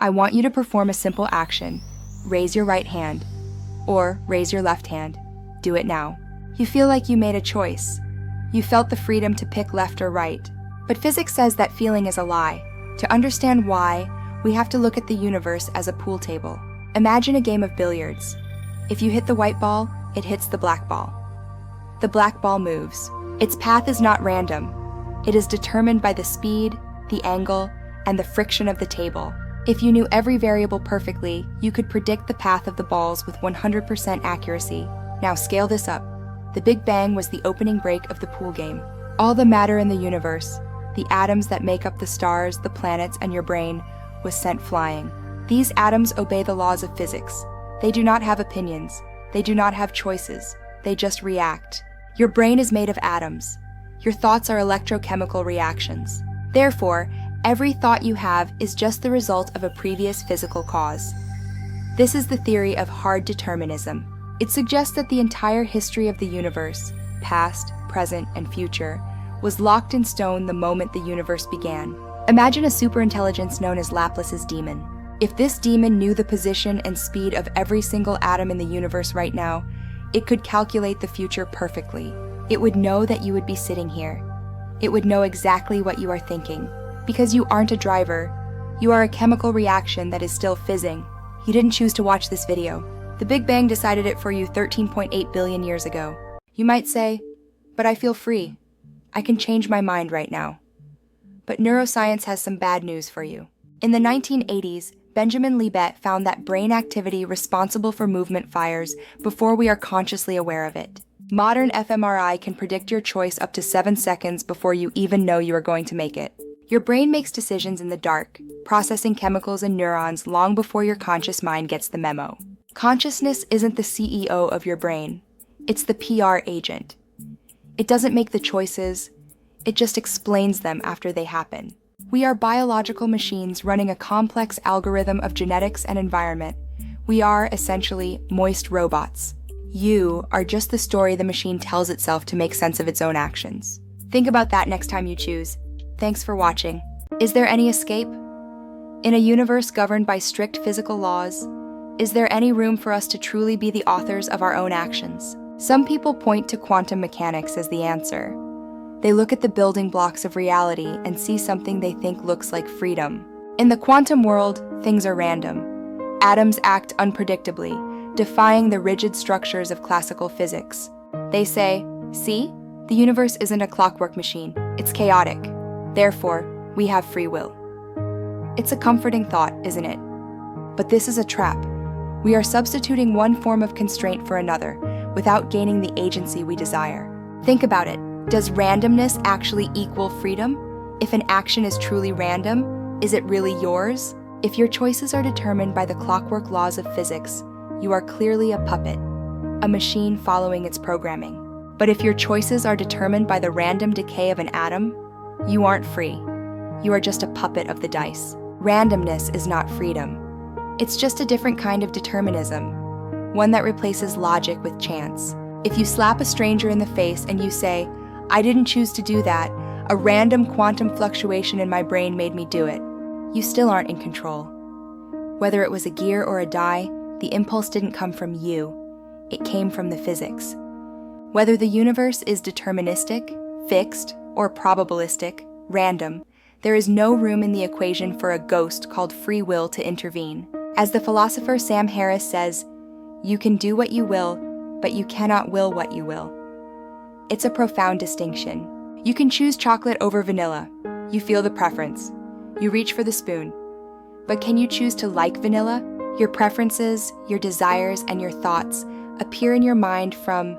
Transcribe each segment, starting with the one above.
I want you to perform a simple action. Raise your right hand, or raise your left hand. Do it now. You feel like you made a choice. You felt the freedom to pick left or right. But physics says that feeling is a lie. To understand why, we have to look at the universe as a pool table. Imagine a game of billiards. If you hit the white ball, it hits the black ball. The black ball moves. Its path is not random. It is determined by the speed, the angle, and the friction of the table. If you knew every variable perfectly, you could predict the path of the balls with 100% accuracy. Now scale this up. The Big Bang was the opening break of the pool game. All the matter in the universe, the atoms that make up the stars, the planets, and your brain, was sent flying. These atoms obey the laws of physics. They do not have opinions. They do not have choices. They just react. Your brain is made of atoms. Your thoughts are electrochemical reactions. Therefore, every thought you have is just the result of a previous physical cause. This is the theory of hard determinism. It suggests that the entire history of the universe, past, present, and future, was locked in stone the moment the universe began. Imagine a superintelligence known as Laplace's demon. If this demon knew the position and speed of every single atom in the universe right now, it could calculate the future perfectly. It would know that you would be sitting here. It would know exactly what you are thinking. Because you aren't a driver, you are a chemical reaction that is still fizzing. You didn't choose to watch this video. The Big Bang decided it for you 13.8 billion years ago. You might say, but I feel free. I can change my mind right now. But neuroscience has some bad news for you. In the 1980s, Benjamin Libet found that brain activity responsible for movement fires before we are consciously aware of it. Modern fMRI can predict your choice up to 7 seconds before you even know you are going to make it. Your brain makes decisions in the dark, processing chemicals and neurons long before your conscious mind gets the memo. Consciousness isn't the CEO of your brain. It's the PR agent. It doesn't make the choices. It just explains them after they happen. We are biological machines running a complex algorithm of genetics and environment. We are, essentially, moist robots. You are just the story the machine tells itself to make sense of its own actions. Think about that next time you choose. Thanks for watching. Is there any escape? In a universe governed by strict physical laws, is there any room for us to truly be the authors of our own actions? Some people point to quantum mechanics as the answer. They look at the building blocks of reality and see something they think looks like freedom. In the quantum world, things are random. Atoms act unpredictably, defying the rigid structures of classical physics. They say, see, the universe isn't a clockwork machine, it's chaotic. Therefore, we have free will. It's a comforting thought, isn't it? But this is a trap. We are substituting one form of constraint for another, without gaining the agency we desire. Think about it. Does randomness actually equal freedom? If an action is truly random, is it really yours? If your choices are determined by the clockwork laws of physics, you are clearly a puppet, a machine following its programming. But if your choices are determined by the random decay of an atom, you aren't free. You are just a puppet of the dice. Randomness is not freedom. It's just a different kind of determinism, one that replaces logic with chance. If you slap a stranger in the face and you say, I didn't choose to do that, a random quantum fluctuation in my brain made me do it, you still aren't in control. Whether it was a gear or a die, the impulse didn't come from you. It came from the physics. Whether the universe is deterministic, fixed, or probabilistic, random, there is no room in the equation for a ghost called free will to intervene. As the philosopher Sam Harris says, you can do what you will, but you cannot will what you will. It's a profound distinction. You can choose chocolate over vanilla. You feel the preference. You reach for the spoon. But can you choose to like vanilla? Your preferences, your desires, and your thoughts appear in your mind from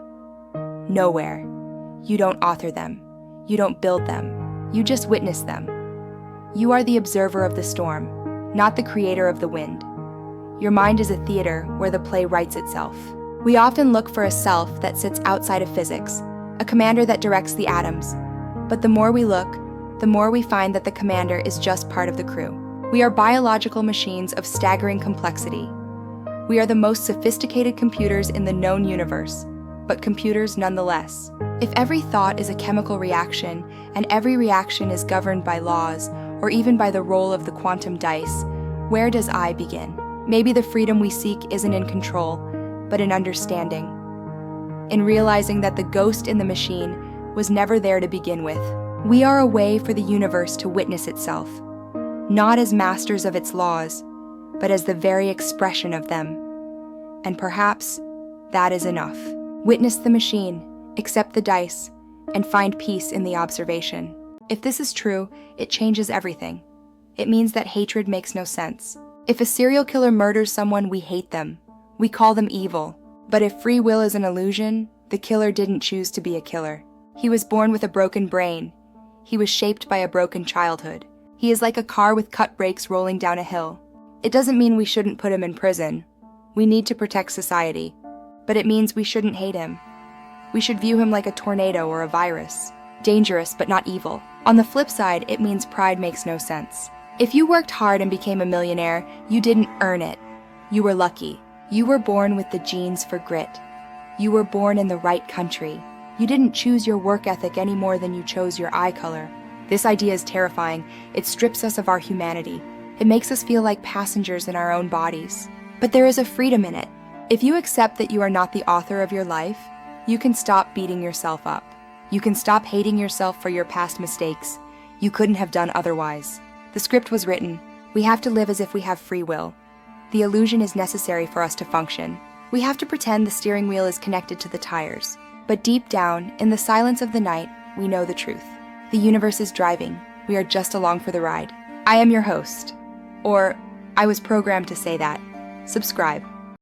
nowhere. You don't author them. You don't build them. You just witness them. You are the observer of the storm, not the creator of the wind. Your mind is a theater where the play writes itself. We often look for a self that sits outside of physics, a commander that directs the atoms. But the more we look, the more we find that the commander is just part of the crew. We are biological machines of staggering complexity. We are the most sophisticated computers in the known universe, but computers nonetheless. If every thought is a chemical reaction, and every reaction is governed by laws, or even by the roll of the quantum dice, Where does I begin? Maybe the freedom we seek isn't in control, but in understanding. In realizing that the ghost in the machine was never there to begin with. We are a way for the universe to witness itself, not as masters of its laws, but as the very expression of them. And perhaps that is enough. Witness the machine, accept the dice, and find peace in the observation. If this is true, it changes everything. It means that hatred makes no sense. If a serial killer murders someone, we hate them. We call them evil. But if free will is an illusion, the killer didn't choose to be a killer. He was born with a broken brain. He was shaped by a broken childhood. He is like a car with cut brakes rolling down a hill. It doesn't mean we shouldn't put him in prison. We need to protect society. But it means we shouldn't hate him. We should view him like a tornado or a virus. Dangerous, but not evil. On the flip side, it means pride makes no sense. If you worked hard and became a millionaire, you didn't earn it. You were lucky. You were born with the genes for grit. You were born in the right country. You didn't choose your work ethic any more than you chose your eye color. This idea is terrifying. It strips us of our humanity. It makes us feel like passengers in our own bodies. But there is a freedom in it. If you accept that you are not the author of your life, you can stop beating yourself up. You can stop hating yourself for your past mistakes. You couldn't have done otherwise. The script was written. We have to live as if we have free will. The illusion is necessary for us to function. We have to pretend the steering wheel is connected to the tires. But deep down, in the silence of the night, we know the truth. The universe is driving. We are just along for the ride. I am your host. Or, I was programmed to say that. Subscribe.